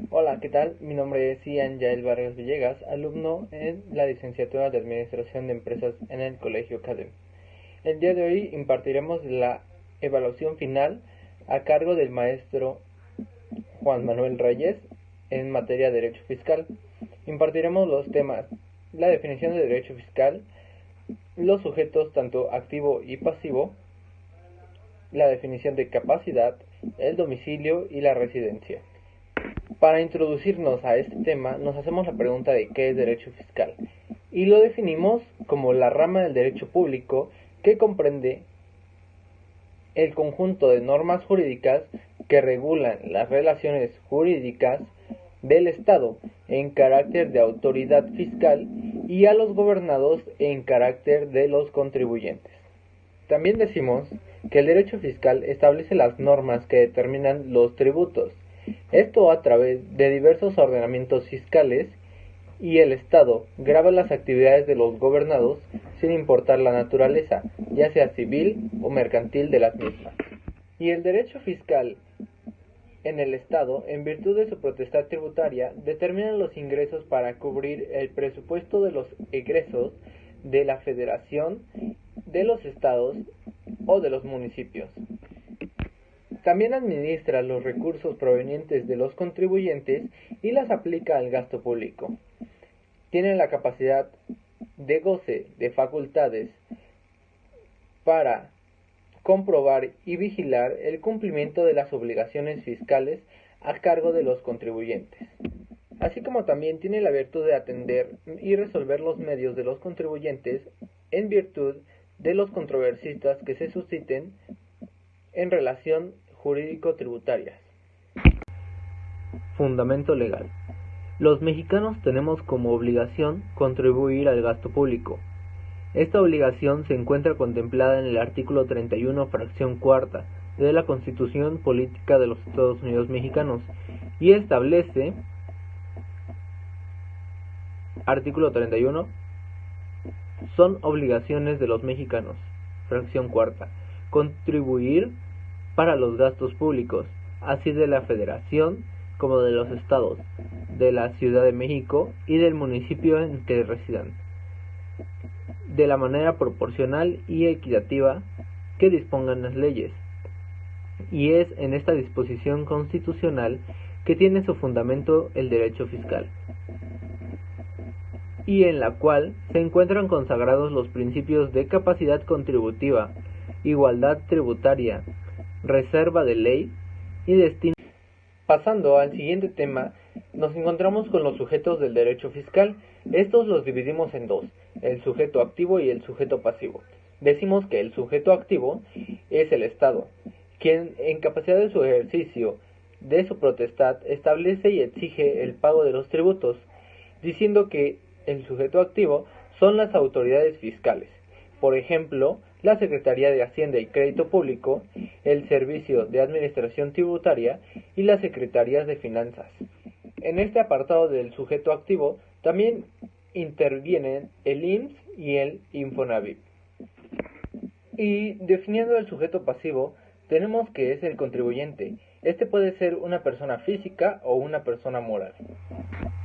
Hola, ¿qué tal? Mi nombre es Ian Yael Vargas Villegas, alumno en la licenciatura de Administración de Empresas en el Colegio Academy. El día de hoy impartiremos la evaluación final a cargo del maestro Juan Manuel Reyes en materia de Derecho Fiscal. Impartiremos los temas: la definición de Derecho Fiscal, los sujetos tanto activo y pasivo, la definición de capacidad, el domicilio y la residencia. Para introducirnos a este tema, nos hacemos la pregunta de qué es derecho fiscal, y lo definimos como la rama del derecho público que comprende el conjunto de normas jurídicas que regulan las relaciones jurídicas del Estado en carácter de autoridad fiscal y a los gobernados en carácter de los contribuyentes. También decimos que el derecho fiscal establece las normas que determinan los tributos, esto a través de diversos ordenamientos fiscales, y el Estado grava las actividades de los gobernados sin importar la naturaleza, ya sea civil o mercantil de las mismas. Y el derecho fiscal en el Estado, en virtud de su potestad tributaria, determina los ingresos para cubrir el presupuesto de los egresos de la Federación, de los estados o de los municipios. También administra los recursos provenientes de los contribuyentes y las aplica al gasto público. Tiene la capacidad de goce de facultades para comprobar y vigilar el cumplimiento de las obligaciones fiscales a cargo de los contribuyentes, así como también tiene la virtud de atender y resolver los medios de los contribuyentes en virtud de los controversias que se susciten en relación jurídico-tributarias. Fundamento legal. Los mexicanos tenemos como obligación contribuir al gasto público. Esta obligación se encuentra contemplada en el artículo 31, fracción cuarta, de la Constitución Política de los Estados Unidos Mexicanos, y establece, artículo 31, son obligaciones de los mexicanos, fracción cuarta, contribuir para los gastos públicos, así de la Federación como de los estados, de la Ciudad de México y del municipio en que residan, de la manera proporcional y equitativa que dispongan las leyes. Y es en esta disposición constitucional que tiene su fundamento el derecho fiscal, y en la cual se encuentran consagrados los principios de capacidad contributiva, igualdad tributaria, reserva de ley y destino. Pasando al siguiente tema, nos encontramos con los sujetos del derecho fiscal. Estos los dividimos en dos: el sujeto activo y el sujeto pasivo. Decimos que el sujeto activo es el Estado, quien en capacidad de su ejercicio de su potestad establece y exige el pago de los tributos, diciendo que el sujeto activo son las autoridades fiscales, por ejemplo, la Secretaría de Hacienda y Crédito Público, el Servicio de Administración Tributaria y las Secretarías de Finanzas. En este apartado del sujeto activo también intervienen el IMSS y el Infonavit. Y definiendo el sujeto pasivo, tenemos que es el contribuyente. Este puede ser una persona física o una persona moral.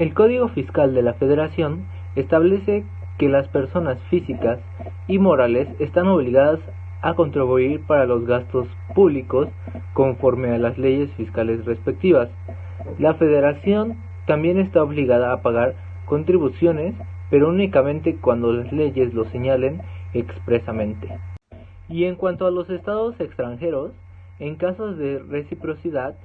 El Código Fiscal de la Federación establece que las personas físicas y morales están obligadas a contribuir para los gastos públicos conforme a las leyes fiscales respectivas. La Federación también está obligada a pagar contribuciones, pero únicamente cuando las leyes lo señalen expresamente. Y en cuanto a los estados extranjeros, en casos de reciprocidad,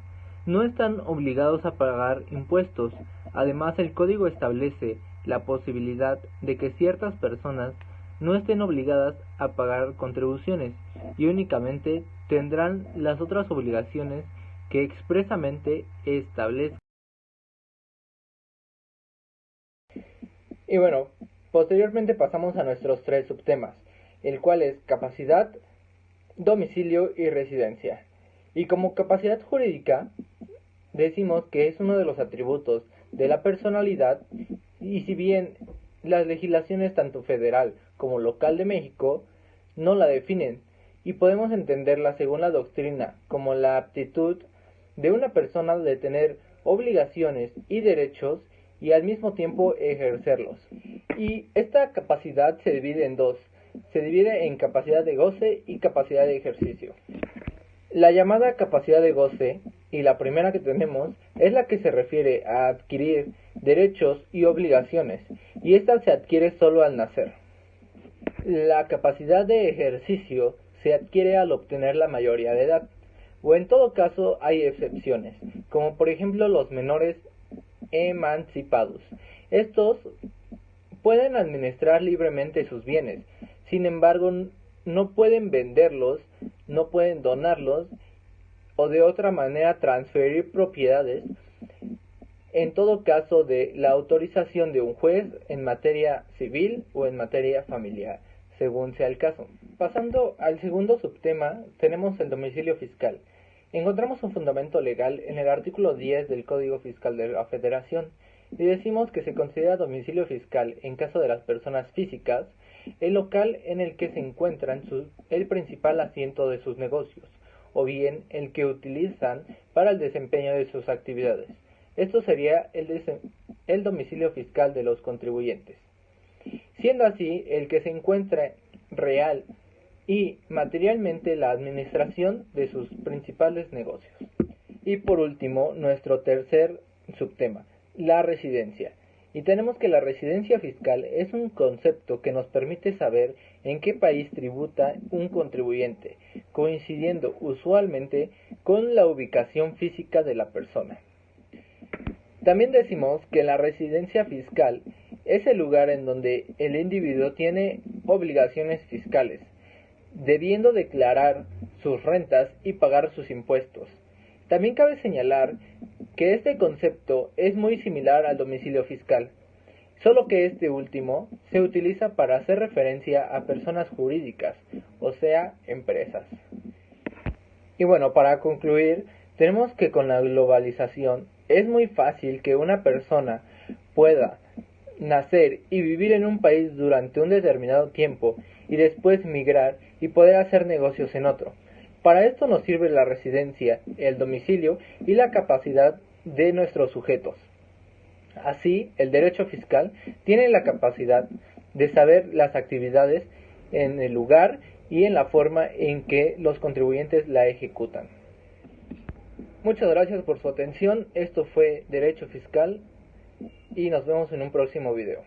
no están obligados a pagar impuestos. Además, el código establece la posibilidad de que ciertas personas no estén obligadas a pagar contribuciones y únicamente tendrán las otras obligaciones que expresamente establezcan. Y bueno, posteriormente pasamos a nuestros tres subtemas, el cual es capacidad, domicilio y residencia. Y como capacidad jurídica, decimos que es uno de los atributos de la personalidad, y si bien las legislaciones tanto federal como local de México no la definen, y podemos entenderla según la doctrina como la aptitud de una persona de tener obligaciones y derechos y al mismo tiempo ejercerlos. Y esta capacidad se divide en dos. Se divide en capacidad de goce y capacidad de ejercicio. La llamada capacidad de goce, y la primera que tenemos, es la que se refiere a adquirir derechos y obligaciones, y esta se adquiere solo al nacer. La capacidad de ejercicio se adquiere al obtener la mayoría de edad, o en todo caso hay excepciones, como por ejemplo los menores emancipados. Estos pueden administrar libremente sus bienes, sin embargo no pueden venderlos, no pueden donarlos o de otra manera transferir propiedades, en todo caso de la autorización de un juez en materia civil o en materia familiar, según sea el caso. Pasando al segundo subtema, tenemos el domicilio fiscal. Encontramos un fundamento legal en el artículo 10 del Código Fiscal de la Federación, y decimos que se considera domicilio fiscal, en caso de las personas físicas, el local en el que se encuentran el principal asiento de sus negocios, o bien el que utilizan para el desempeño de sus actividades. Esto sería el domicilio fiscal de los contribuyentes. Siendo así, el que se encuentra real y materialmente la administración de sus principales negocios. Y por último, nuestro tercer subtema, la residencia. Y tenemos que la residencia fiscal es un concepto que nos permite saber en qué país tributa un contribuyente, coincidiendo usualmente con la ubicación física de la persona. También decimos que la residencia fiscal es el lugar en donde el individuo tiene obligaciones fiscales, debiendo declarar sus rentas y pagar sus impuestos. También cabe señalar que este concepto es muy similar al domicilio fiscal, solo que este último se utiliza para hacer referencia a personas jurídicas, o sea, empresas. Y bueno, para concluir, tenemos que con la globalización es muy fácil que una persona pueda nacer y vivir en un país durante un determinado tiempo y después migrar y poder hacer negocios en otro. Para esto nos sirve la residencia, el domicilio y la capacidad de nuestros sujetos. Así, el derecho fiscal tiene la capacidad de saber las actividades en el lugar y en la forma en que los contribuyentes la ejecutan. Muchas gracias por su atención. Esto fue Derecho Fiscal y nos vemos en un próximo video.